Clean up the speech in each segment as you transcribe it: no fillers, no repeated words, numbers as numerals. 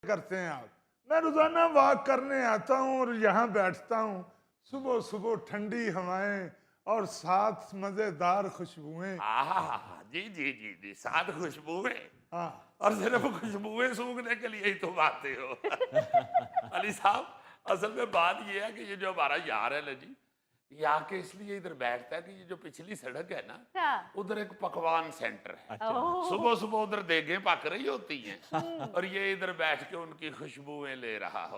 करते हैं आप? मैं रोजाना वॉक करने आता हूँ और यहाँ बैठता हूँ। सुबह सुबह ठंडी हवाएं और साथ मजेदार खुशबुएं। जी जी जी जी, साथ खुशबुएं। हाँ, और सिर्फ खुशबुएं सूंघने के लिए ही तुम आते हो। अली साहब, असल में बात ये है कि ये जो हमारा यार है ना जी, ये आके इसलिए इधर बैठता है कि ये जो पिछली सड़क है ना, उधर एक पकवान सेंटर है। सुबह सुबह उधर देगें पक रही होती हैं और ये इधर बैठ के उनकी खुशबुएं ले रहा हो।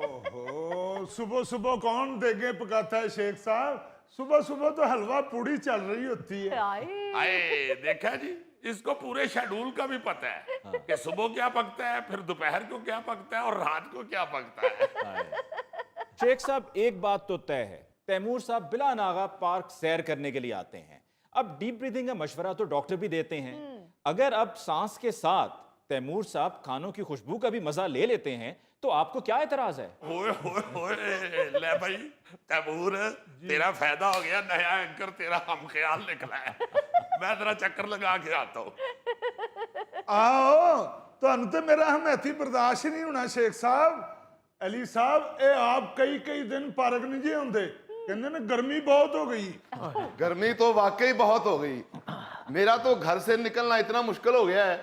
ओहो, सुबह सुबह कौन देगे पकाता है शेख साहब? सुबह सुबह तो हलवा पूड़ी चल रही होती है। आए देखा जी, इसको पूरे शेड्यूल का भी पता है कि सुबह क्या पकता है, फिर दोपहर को क्या पकता है और रात को क्या पकता है। शेख साहब, एक बात तो तय है, तैमूर साहब बिला नागा पार्क सैर करने के लिए आते हैं। अब डीप ब्रीदिंग का मशवरा तो डॉक्टर भी देते हैं। अगर अब सांस के साथ तैमूर साहब खानों की खुशबू का भी मजा ले लेते हैं तो आपको क्या एतराज है? ओए ले भाई तैमूर, तेरा फायदा हो गया, नया एंकर तेरा हम ख्याल निकला है। मैं तेरा चक्कर लगा के आता हूँ। आओ, तो मेरा हमेती बर्दाश्त ही नहीं होना शेख साहब। अली साहब, ए आप कई कई दिन पार्क नहीं जे होंगे, कहते ना गर्मी बहुत हो गई। गर्मी तो वाकई बहुत हो गई। मेरा तो घर से निकलना इतना मुश्किल हो गया है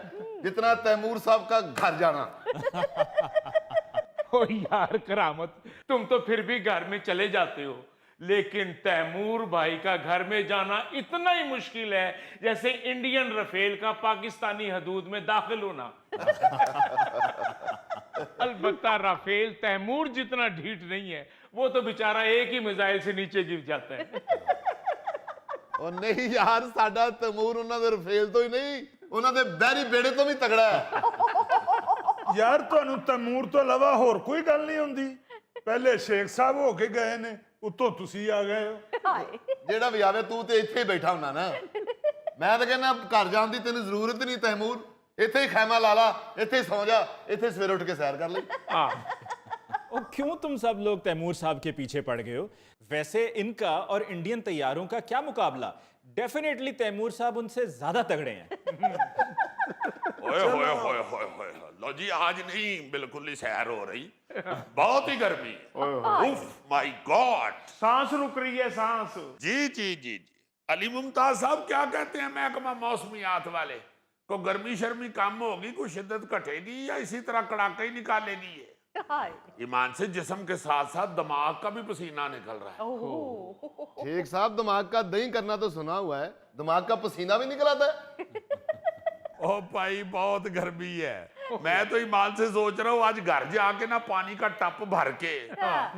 जितना तैमूर साहब का घर जाना। ओ यार करामत, तुम तो फिर भी घर में चले जाते हो, लेकिन तैमूर भाई का घर में जाना इतना ही मुश्किल है जैसे इंडियन रफेल का पाकिस्तानी हदूद में दाखिल होना। अलबत्ता राफेल तैमूर जितना ढीठ नहीं है, वो तो बेचारा एक ही मिसाइल से नीचे गिर जाता है। और नहीं यार, साडा तैमूर उन्होंने रफेल तो ही नहीं, उन्होंने बहरी बेड़े तो भी तगड़ा है। यार ਤੁਹਾਨੂੰ ਤੈਮੂਰ ਤੋਂ ਇਲਾਵਾ ਹੋਰ ਕੋਈ ਗੱਲ ਨਹੀਂ ਹੁੰਦੀ? ਪਹਿਲੇ ਸ਼ੇਖ ਸਾਹਿਬ ਹੋ ਕੇ ਗਏ ਨੇ, ਉੱਤੋਂ ਤੁਸੀਂ ਆ ਗਏ ਹੋ। ਜਿਹੜਾ ਵੀ ਆਵੇ ਤੂੰ ਤੇ ਇੱਥੇ ਹੀ ਬੈਠਾ ਹੁੰਨਾ ਨਾ। ਮੈਂ ਤਾਂ ਕਹਿੰਦਾ ਘਰ ਜਾਣ ਦੀ ਤੈਨੂੰ ਜ਼ਰੂਰਤ ਨਹੀਂ ਤੈਮੂਰ, ਇੱਥੇ ਹੀ ਖੈਮਾ ਲਾ ਲਾ, ਇੱਥੇ ਹੀ ਸੌਂ जा, ਇੱਥੇ ਸਵੇਰੇ ਉੱਠ ਕੇ सैर कर ले। और क्यों तुम सब लोग तैमूर साहब के पीछे पड़ गए हो? वैसे इनका और इंडियन तैयारों का क्या मुकाबला? डेफिनेटली तैमूर साहब उनसे ज्यादा तगड़े हैं। ओए लो जी, आज नहीं बिल्कुल ही सैर हो रही, बहुत ही गर्मी है। उफ माय गॉड, सांस रुक रही है, सांस। जी जी जी जी। अली मुमताज साहब, क्या कहते हैं महकमा मौसमियात वाले को, गर्मी शर्मी कम होगी, कोई शिद्दत घटेगी या इसी तरह कड़ाका ही निकालेगी? ये ईमान से जिस्म के साथ साथ दिमाग का भी पसीना निकल रहा है। शेख साहब, दिमाग का दही करना तो सुना हुआ है, दिमाग का पसीना भी निकल आता है। ओ भाई, बहुत गर्मी है। मैं तो ईमान से सोच रहा हूँ आज घर जाके ना पानी का टप भर के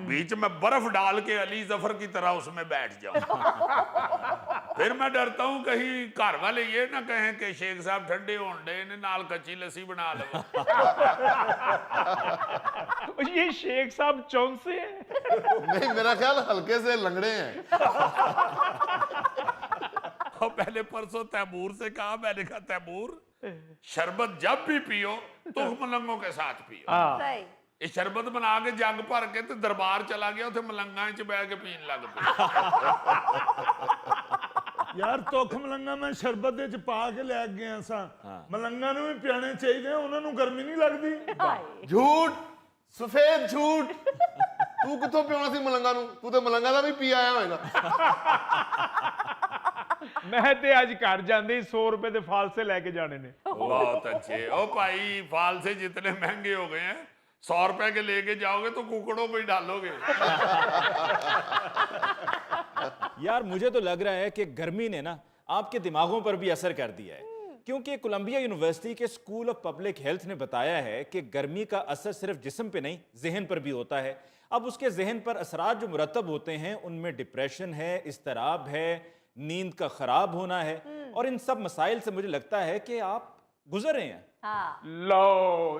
बीच में बर्फ डाल के अली जफर की तरह उसमें बैठ जाऊं। फिर मैं डरता हूँ कहीं घर वाले ये ना कहें कि शेख साहब ठंडे होंडे ने नाल कच्ची लस्सी बना लो। ये शेख साहब चौन से है? नहीं, मेरा ख्याल हल्के से लंगड़े हैं। और पहले परसों तैमूर से कहा, मैंने कहा तैमूर, शरबत जब भी पियो तो मलंगों के साथ पियो। ये शरबत बना के जग भर के तो दरबार चला गया, उसे मलंगा च बह के पीन लग पिया। यार तुख मलंगा मैं शरबत ਦੇ ਚ ਪਾ ਕੇ ਲੈ ਗਿਆ ਸਾਂ, ਮਲੰਗਾ ਨੂੰ ਵੀ ਪਿਆਣੇ ਚਾਹੀਦੇ, ਉਹਨਾਂ ਨੂੰ ਗਰਮੀ ਨਹੀਂ ਲੱਗਦੀ? झूठ, सफेद झूठ। तू कितों पियोना सी मलंगा नू? तू तो मलंगा दा भी पी आया होएगा। मैं ते आज घर जाते ही 100 रुपए के फालसे लेके जाने ने। बहुत अच्छे। ओ भाई, फालसे जितने महंगे हो गए हैं, 100 रुपए के लेके जाओगे तो कुकड़ों को ही डालोगे। यार मुझे तो लग रहा है कि गर्मी ने ना आपके दिमागों पर भी असर कर दिया है, क्योंकि कोलंबिया यूनिवर्सिटी के स्कूल ऑफ पब्लिक हेल्थ ने बताया है कि गर्मी का असर सिर्फ जिस्म पे नहीं, जहन पर भी होता है। अब उसके जहन पर असरात जो मुरतब होते हैं उनमें डिप्रेशन है, इस्तराब है, नींद का खराब होना है, और इन सब मसाइल से मुझे लगता है कि आप गुजर रहे हैं। लो,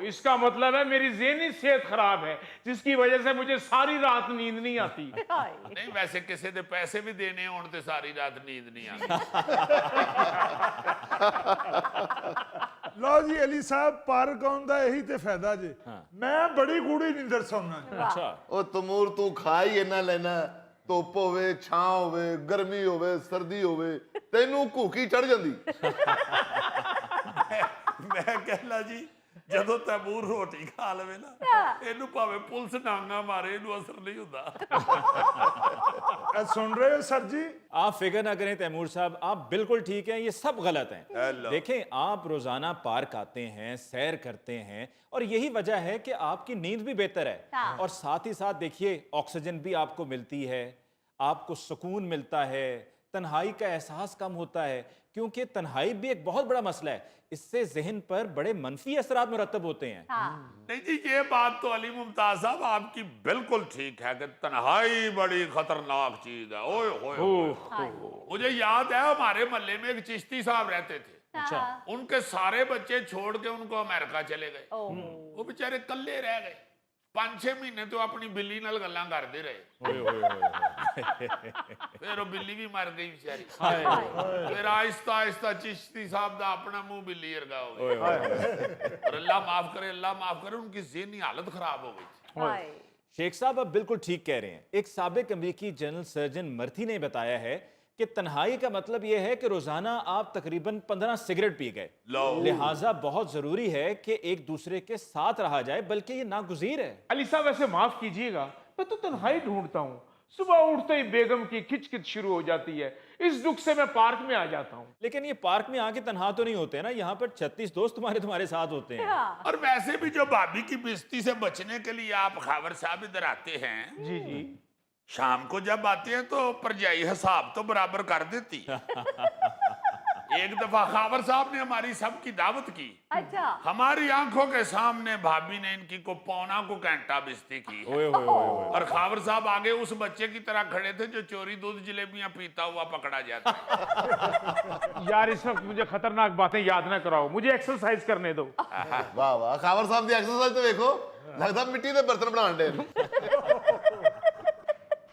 इसका मतलब है मेरी ज़हनी सेहत खराब है, जिसकी वजह से मुझे सारी रात नींद नहीं आती। नहीं, वैसे किसी दे पैसे भी देने होने ते सारी रात नींद नहीं आती। ਲਓ ਜੀ ਅਲੀ ਸਾਹਿਬ, ਪਾਰਕ ਆਉਣ ਦਾ ਇਹੀ ਤੇ ਫਾਇਦਾ ਜੇ। ਮੈਂ ਬੜੀ ਗੂੜੀ ਨੀਂਦਰ ਸੌਣਾ ਜੀ। अच्छा, ओ तैमूर, तू खा ही इन्ना लेना, धुप होवे, छां होवे, गर्मी होवे, सर्दी होवे, तेनू भूखी चढ़ जांदी। मैं कहला जी, ਜਦੋਂ ਤੈਮੂਰ ਰੋਟੀ ਖਾ ਲਵੇ ਨਾ ਇਹਨੂੰ ਭਾਵੇਂ ਪੁਲਿਸ ਡਾਂਗਾ ਮਾਰੇ ਇਹਨੂੰ ਅਸਰ ਨਹੀਂ ਹੁੰਦਾ। सुन रहे हो सर जी? आप फिक्र ना करें तैमूर साहब, आप बिल्कुल ठीक हैं, ये सब गलत हैं। देखें, आप रोजाना पार्क आते हैं, सैर करते हैं, और यही वजह है कि आपकी नींद भी बेहतर है, और साथ ही साथ देखिए ऑक्सीजन भी आपको मिलती है, आपको सुकून मिलता है, तन्हाई का एहसास कम होता है, क्योंकि तन्हाई भी एक बहुत बड़ा मसला है, इससे जहन पर बड़े मनफी असरात मुरतब होते हैं। नहीं जी, ये बात तो अली मुमताज साहब आपकी बिल्कुल ठीक है कि तन्हाई बड़ी खतरनाक चीज है। ओए होए होए। मुझे याद है हमारे मोहल्ले में एक चिश्ती साहब रहते थे। अच्छा। उनके सारे बच्चे छोड़ के उनको अमेरिका चले गए, वो बेचारे कल्ले रह गए। 5-6 महीने तो अपनी बिल्ली नाल गल्लां करते रहे, फिर वो बिल्ली भी मर गई बेचारी, फिर आहिस्ता आहिस्ता चिश्ती साहब दा अपना मुंह बिल्ली वर्गा हो गया, और अल्लाह माफ करे, अल्लाह माफ करे, उनकी ज़हनी हालत खराब हो गई। शेख साहब आप बिल्कुल ठीक कह रहे हैं। एक साबिक अमेरिकी जनरल सर्जन मर्थी ने बताया है कि तन्हाई का मतलब यह है कि रोजाना आप तकरीबन 15 सिगरेट पी गए, लिहाजा बहुत जरूरी है कि एक दूसरे के साथ रहा जाए, बल्कि ये नागुज़ीर है। अली साहब वैसे माफ कीजिएगा, मैं तो तन्हाई ढूंढता हूँ। सुबह उठते ही बेगम की खिचखिच शुरू हो जाती है, इस दुख से मैं पार्क में आ जाता हूँ। लेकिन ये पार्क में आके तन्हा तो नहीं होते ना, यहाँ पर 36 दोस्त तुम्हारे साथ होते हैं। और वैसे भी जो भाभी की बेइज्जती से बचने के लिए आप खावर साहब इधर आते हैं, जी जी, शाम को जब आते हैं तो परजाई हिसाब तो बराबर कर देती। एक दफा खावर साहब ने हमारी सबकी दावत की, अच्छा, हमारी आंखों के सामने भाभी ने इनकी को पौना को घंटा बेइज्जती की है। ओए ओए ओए ओए। और खावर साहब आगे उस बच्चे की तरह खड़े थे जो चोरी दूध जलेबियां पीता हुआ पकड़ा जाता है। यार इस वक्त मुझे खतरनाक बातें याद ना कराओ, मुझे एक्सरसाइज करने दो। वाह वाह, खावर साहब की एक्सरसाइज तो देखो, लगता मिट्टी के बर्तन बनाने दे।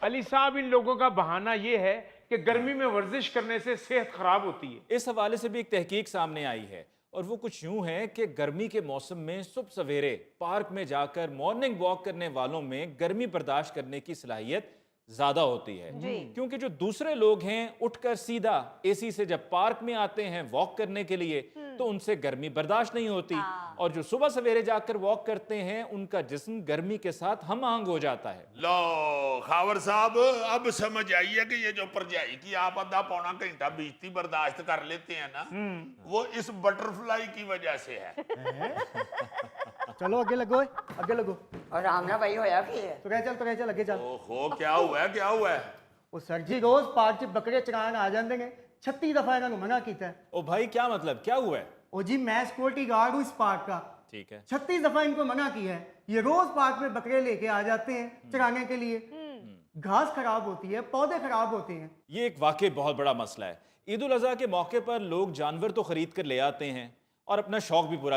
अली साहब, इन लोगों का बहाना यह है कि गर्मी में वर्जिश करने से सेहत खराब होती है। इस हवाले से भी एक तहकीक सामने आई है, और वो कुछ यूं है कि गर्मी के मौसम में सुबह सवेरे पार्क में जाकर मॉर्निंग वॉक करने वालों में गर्मी बर्दाश्त करने की सलाहियत ज्यादा होती है, क्योंकि जो दूसरे लोग हैं उठकर सीधा एसी से जब पार्क में आते हैं वॉक करने के लिए तो उनसे गर्मी बर्दाश्त नहीं होती, और जो सुबह सवेरे जाकर वॉक करते हैं उनका जिस्म गर्मी के साथ हम आहंग हो जाता है। लो खावर साहब, अब समझ आई है कि ये जो परजाई की आप आधा पौना घंटा बेइज्जती बर्दाश्त कर लेते हैं ना, वो इस बटरफ्लाई की वजह से है। चलो आगे लगो, आगे लगो। और रामना भाई होया की है। तो कह चल अगे चल। ओहो, क्या हुआ है, क्या हुआ है? वो सर जी रोज पार्क च बकरे चरान आ जाते हैं, 36 दफा इन्होंने मना किया है। ओ भाई, क्या मतलब, क्या हुआ है? ओ जी, मैं सिक्योरिटी गार्ड हूँ इस पार्क का, ठीक है। 36 दफा इनको मना किया है। ये रोज पार्क में बकरे लेके आ जाते हैं चराने के लिए, घास खराब होती है, पौधे खराब होते हैं। ये एक वाकई बहुत बड़ा मसला है। ईद उल अजहा के मौके पर लोग जानवर तो खरीद कर ले आते हैं और अपना शौक भी पूरा